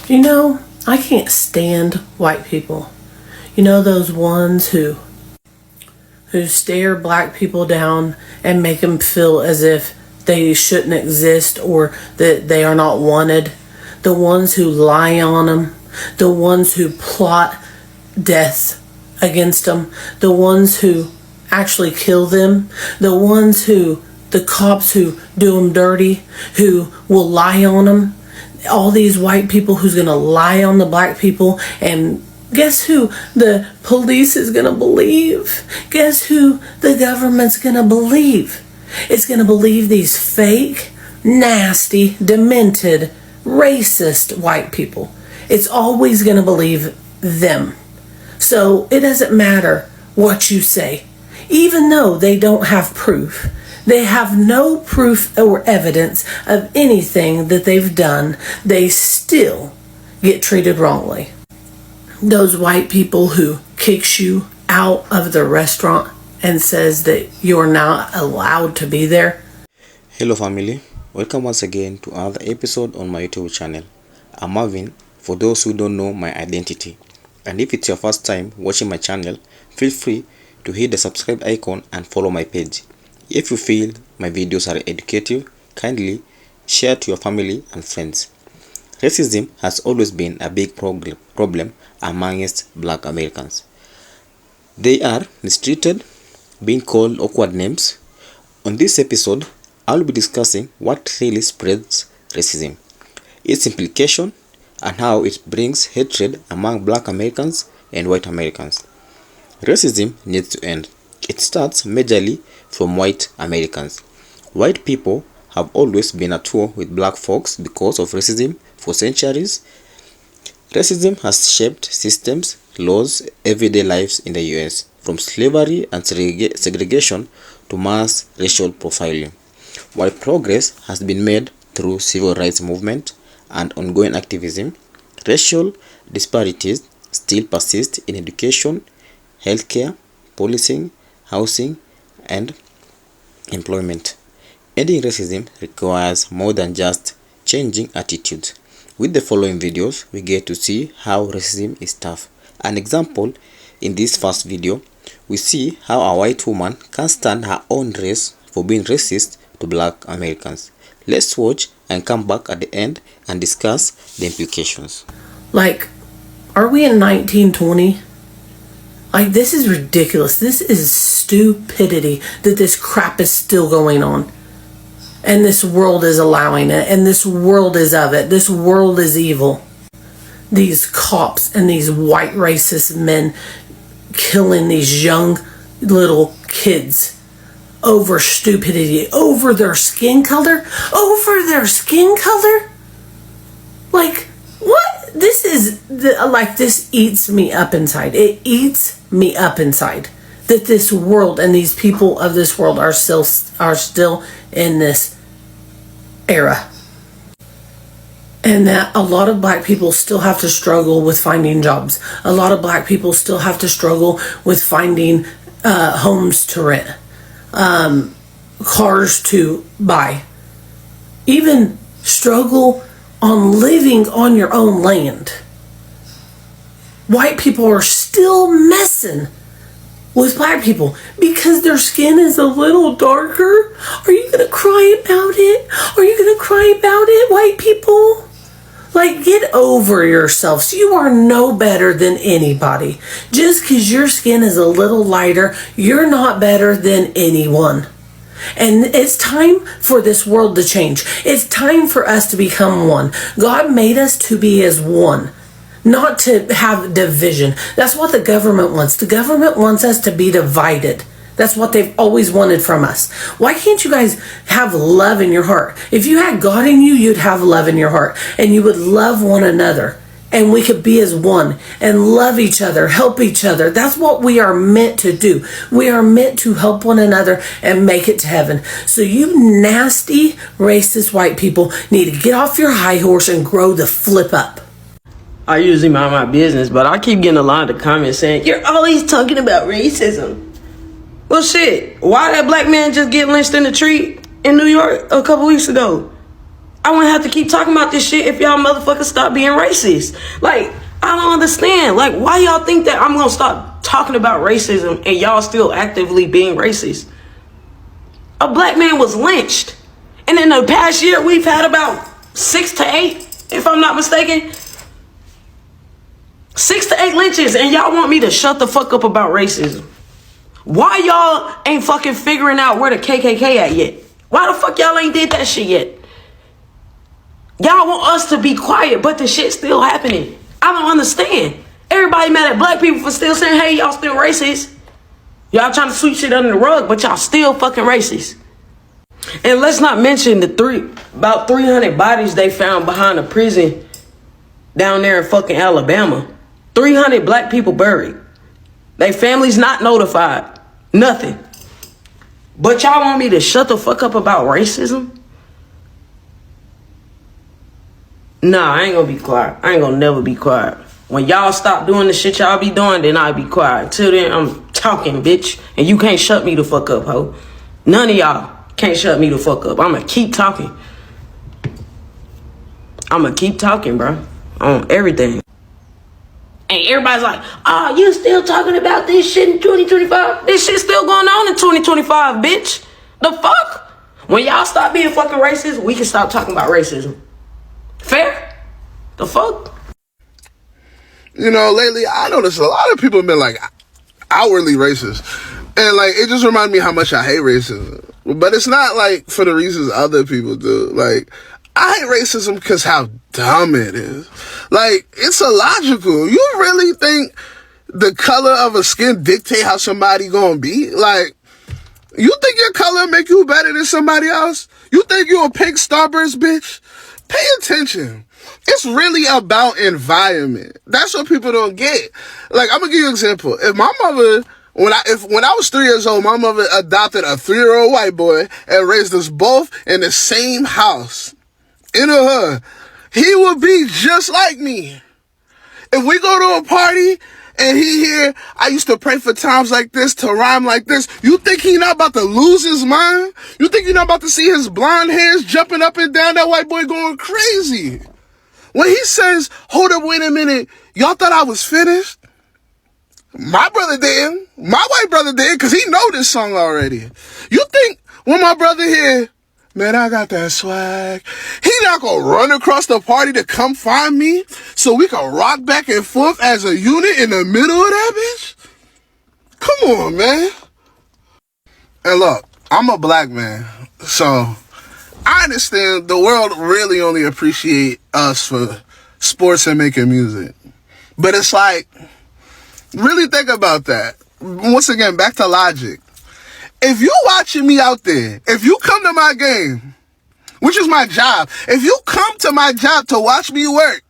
You know, I can't stand white people. You know, those ones who stare black people down and make them feel as if they shouldn't exist or that they are not wanted. The ones who lie on them. The ones who plot death against them. The ones who actually kill them. The cops who do them dirty, who will lie on them. All these white people who's going to lie on the black people, and guess who the police is going to believe? Guess who the government's going to believe? It's going to believe these fake, nasty, demented, racist white people. It's always going to believe them. So it doesn't matter what you say. Even though they don't have proof, they have no proof or evidence of anything that they've done, they still get treated wrongly. Those white people who kicks you out of the restaurant and says that you're not allowed to be there. Hello family, welcome once again to another episode on my YouTube channel. I'm Marvin, for those who don't know my identity. And if it's your first time watching my channel, feel free to hit the subscribe icon and follow my page. If you feel my videos are educative, kindly share to your family and friends. Racism has always been a big problem amongst black Americans. They are mistreated, being called awkward names. On this episode, I'll be discussing what really spreads racism, its implication, and how it brings hatred among black Americans and white Americans. Racism needs to end. It starts majorly from white Americans. White people have always been at war with black folks because of racism for centuries. Racism has shaped systems, laws, everyday lives in the US, from slavery and segregation to mass racial profiling. While progress has been made through civil rights movement and ongoing activism, racial disparities still persist in education, healthcare, policing, housing, and employment. Ending racism requires more than just changing attitudes. With the following videos, we get to see how racism is tough. An example, in this first video, we see how a white woman can't stand her own race for being racist to black Americans. Let's watch and come back at the end and discuss the implications. Like, are we in 1920? Like, this is ridiculous. This is stupidity that this crap is still going on. And this world is allowing it. And this world is of it. This world is evil. These cops and these white racist men killing these young little kids over stupidity, over their skin color, Like, what? This eats me up inside. It eats me up inside that this world and these people of this world are still in this era. And that a lot of black people still have to struggle with finding jobs. A lot of black people still have to struggle with finding homes to rent, cars to buy, even struggle on living on your own land. White people are still messing with black people because their skin is a little darker. Are you gonna cry about it? Are you gonna cry about it, white people? Like, get over yourselves. You are no better than anybody. Just because your skin is a little lighter, you're not better than anyone. And it's time for this world to change. It's time for us to become one. God made us to be as one, not to have division. That's what the government wants. The government wants us to be divided. That's what they've always wanted from us. Why can't you guys have love in your heart? If you had God in you, you'd have love in your heart. And you would love one another. And we could be as one and love each other, help each other. That's what we are meant to do. We are meant to help one another and make it to heaven. So you nasty, racist white people need to get off your high horse and grow the flip up. I usually mind my business, but I keep getting a lot of comments saying, "You're always talking about racism." Well, shit, why that black man just get lynched in the street in New York a couple weeks ago? I wouldn't have to keep talking about this shit if y'all motherfuckers stop being racist. Like, I don't understand. Like, why y'all think that I'm gonna stop talking about racism and y'all still actively being racist? A black man was lynched. And in the past year, we've had about 6 to 8, if I'm not mistaken. 6 to 8 lynches, and y'all want me to shut the fuck up about racism. Why y'all ain't fucking figuring out where the KKK at yet? Why the fuck y'all ain't did that shit yet? Y'all want us to be quiet, but the shit's still happening. I don't understand. Everybody mad at black people for still saying, hey, y'all still racist. Y'all trying to sweep shit under the rug, but y'all still fucking racist. And let's not mention about 300 bodies they found behind a prison down there in fucking Alabama. 300 black people buried. They families not notified. Nothing. But y'all want me to shut the fuck up about racism? Nah, I ain't gonna be quiet. I ain't gonna never be quiet. When y'all stop doing the shit y'all be doing, then I'll be quiet. Until then, I'm talking, bitch. And you can't shut me the fuck up, ho. None of y'all can't shut me the fuck up. I'ma keep talking. I'ma keep talking, bro. On everything. And everybody's like, oh, you still talking about this shit in 2025? This shit's still going on in 2025, bitch. The fuck? When y'all stop being fucking racist, we can stop talking about racism. Fair? The fuck? You know, lately, I noticed a lot of people have been, like, outwardly racist. And, like, it just reminded me how much I hate racism. But it's not, like, for the reasons other people do. Like, I hate racism because how dumb it is. Like, it's illogical. You really think the color of a skin dictate how somebody gonna be? Like, you think your color make you better than somebody else? You think you a pink Starburst, bitch? Pay attention. It's really about environment. That's what people don't get. Like, I'm gonna give you an example. If my mother, when I was 3 years old, my mother adopted a 3-year-old white boy and raised us both in the same house in a hood, he would be just like me. If we go to a party and he hear, I used to pray for times like this to rhyme like this, you think he not about to lose his mind? You think he not about to see his blonde hairs jumping up and down, that white boy going crazy? When he says, hold up, wait a minute, y'all thought I was finished? My brother did. My white brother did, because he know this song already. You think when my brother hear, man, I got that swag, he not gonna run across the party to come find me so we can rock back and forth as a unit in the middle of that bitch? Come on, man. And look, I'm a black man, so I understand the world really only appreciate us for sports and making music. But it's like, really think about that. Once again, back to logic. If you watching me out there, if you come to my game, which is my job, if you come to my job to watch me work,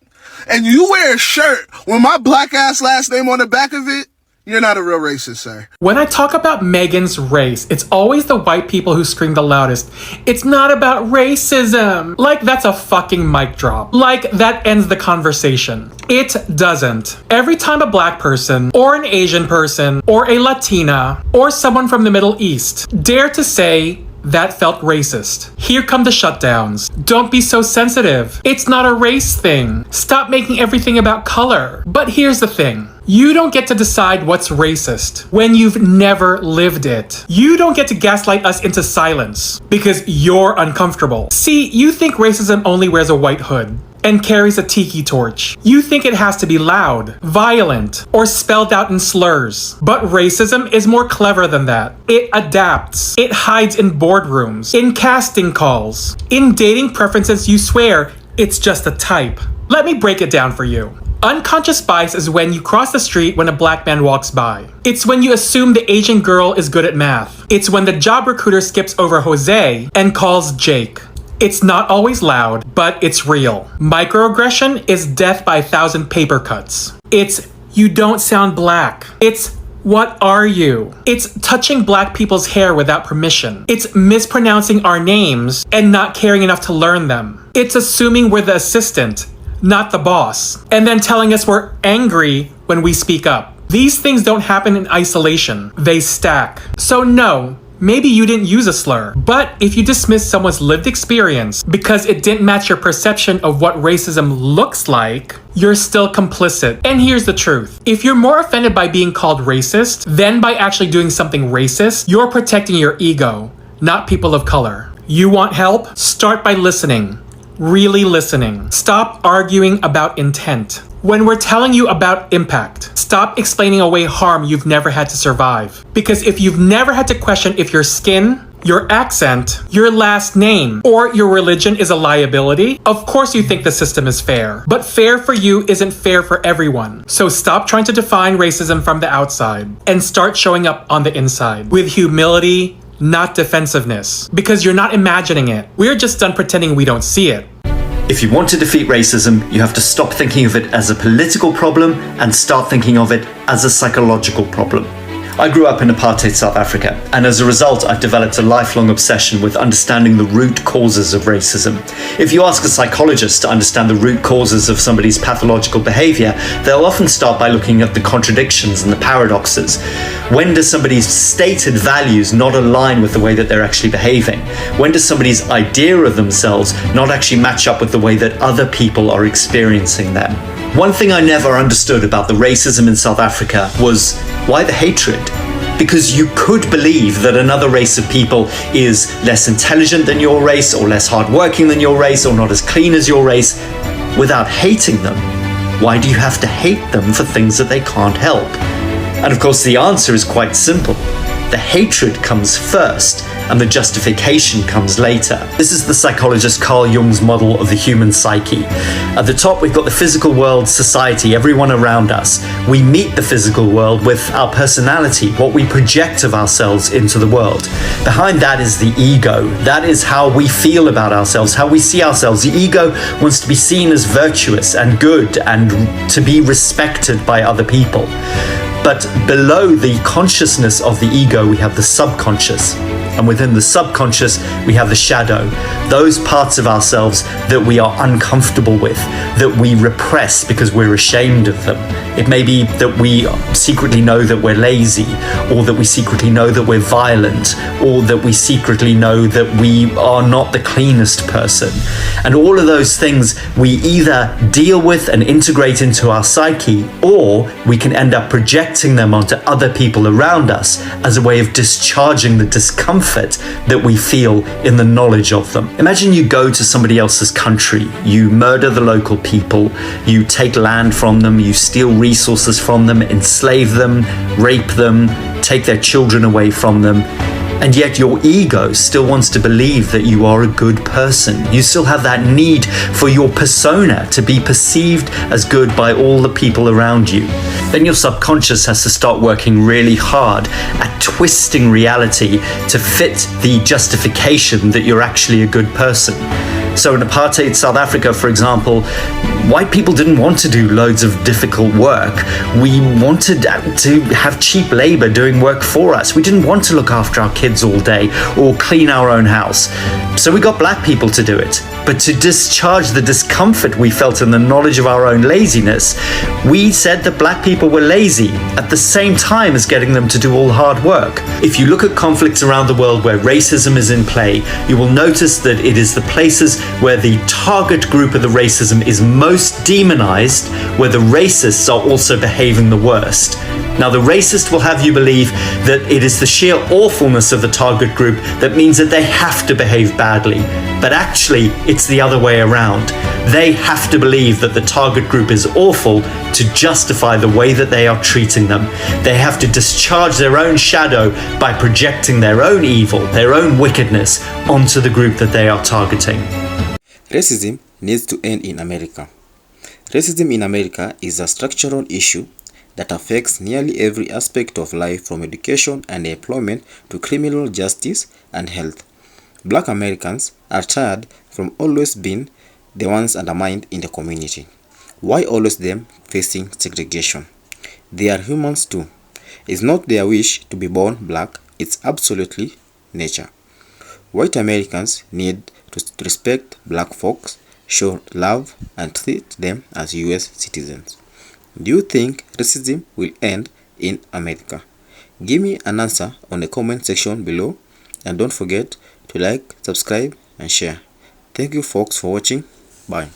and you wear a shirt with my black ass last name on the back of it, you're not a real racist, sir. When I talk about Megan's race, it's always the white people who scream the loudest. It's not about racism. Like, that's a fucking mic drop. Like, that ends the conversation. It doesn't. Every time a black person, or an Asian person, or a Latina, or someone from the Middle East dare to say that felt racist, here come the shutdowns. Don't be so sensitive. It's not a race thing. Stop making everything about color. But here's the thing. You don't get to decide what's racist when you've never lived it. You don't get to gaslight us into silence because you're uncomfortable. See, you think racism only wears a white hood and carries a tiki torch. You think it has to be loud, violent, or spelled out in slurs. But racism is more clever than that. It adapts. It hides in boardrooms, in casting calls, in dating preferences you swear it's just a type. Let me break it down for you. Unconscious bias is when you cross the street when a black man walks by. It's when you assume the Asian girl is good at math. It's when the job recruiter skips over Jose and calls Jake. It's not always loud, but it's real. Microaggression is death by 1,000 paper cuts. It's you don't sound black. It's what are you? It's touching black people's hair without permission. It's mispronouncing our names and not caring enough to learn them. It's assuming we're the assistant, not the boss, and then telling us we're angry when we speak up. These things don't happen in isolation. They stack. So no, Maybe you didn't use a slur. But if you dismiss someone's lived experience because it didn't match your perception of what racism looks like, you're still complicit. And here's the truth. If you're more offended by being called racist than by actually doing something racist, you're protecting your ego, not people of color. You want help? Start by listening. Really listening. Stop arguing about intent. When we're telling you about impact, stop explaining away harm you've never had to survive. Because if you've never had to question if your skin, your accent, your last name, or your religion is a liability, of course you think the system is fair. But fair for you isn't fair for everyone. So stop trying to define racism from the outside and start showing up on the inside with humility, not defensiveness. Because you're not imagining it. We're just done pretending we don't see it. If you want to defeat racism, you have to stop thinking of it as a political problem and start thinking of it as a psychological problem. I grew up in apartheid South Africa, and as a result, I've developed a lifelong obsession with understanding the root causes of racism. If you ask a psychologist to understand the root causes of somebody's pathological behavior, they'll often start by looking at the contradictions and the paradoxes. When does somebody's stated values not align with the way that they're actually behaving? When does somebody's idea of themselves not actually match up with the way that other people are experiencing them? One thing I never understood about the racism in South Africa was why the hatred? Because you could believe that another race of people is less intelligent than your race, or less hardworking than your race, or not as clean as your race, without hating them. Why do you have to hate them for things that they can't help? And of course the answer is quite simple. The hatred comes first, and the justification comes later. This is the psychologist Carl Jung's model of the human psyche. At the top, we've got the physical world, society, everyone around us. We meet the physical world with our personality, what we project of ourselves into the world. Behind that is the ego. That is how we feel about ourselves, how we see ourselves. The ego wants to be seen as virtuous and good and to be respected by other people. But below the consciousness of the ego, we have the subconscious. And within the subconscious, we have the shadow. Those parts of ourselves that we are uncomfortable with, that we repress because we're ashamed of them. It may be that we secretly know that we're lazy, or that we secretly know that we're violent, or that we secretly know that we are not the cleanest person. And all of those things we either deal with and integrate into our psyche, or we can end up projecting them onto other people around us as a way of discharging the discomfort that we feel in the knowledge of them. Imagine you go to somebody else's country, you murder the local people, you take land from them, you steal resources from them, enslave them, rape them, take their children away from them, and yet your ego still wants to believe that you are a good person. You still have that need for your persona to be perceived as good by all the people around you. Then your subconscious has to start working really hard at twisting reality to fit the justification that you're actually a good person. So in apartheid South Africa, for example, white people didn't want to do loads of difficult work. We wanted to have cheap labor doing work for us. We didn't want to look after our kids all day or clean our own house. So we got black people to do it. But to discharge the discomfort we felt in the knowledge of our own laziness, we said that black people were lazy at the same time as getting them to do all the hard work. If you look at conflicts around the world where racism is in play, you will notice that it is the places where the target group of the racism is most demonized, where the racists are also behaving the worst. Now, the racist will have you believe that it is the sheer awfulness of the target group that means that they have to behave badly. But actually, it's the other way around. They have to believe that the target group is awful to justify the way that they are treating them. They have to discharge their own shadow by projecting their own evil, their own wickedness onto the group that they are targeting. Racism needs to end in America. Racism in America is a structural issue that affects nearly every aspect of life, from education and employment to criminal justice and health. Black Americans are tired from always being the ones undermined in the community. Why always them facing segregation? They are humans too. It's not their wish to be born black, it's absolutely nature. White Americans need to respect black folks, show love, and treat them as US citizens. Do you think racism will end in America? Give me an answer on the comment section below. and don't forget to like, subscribe and share. Thank you folks for watching. Bye.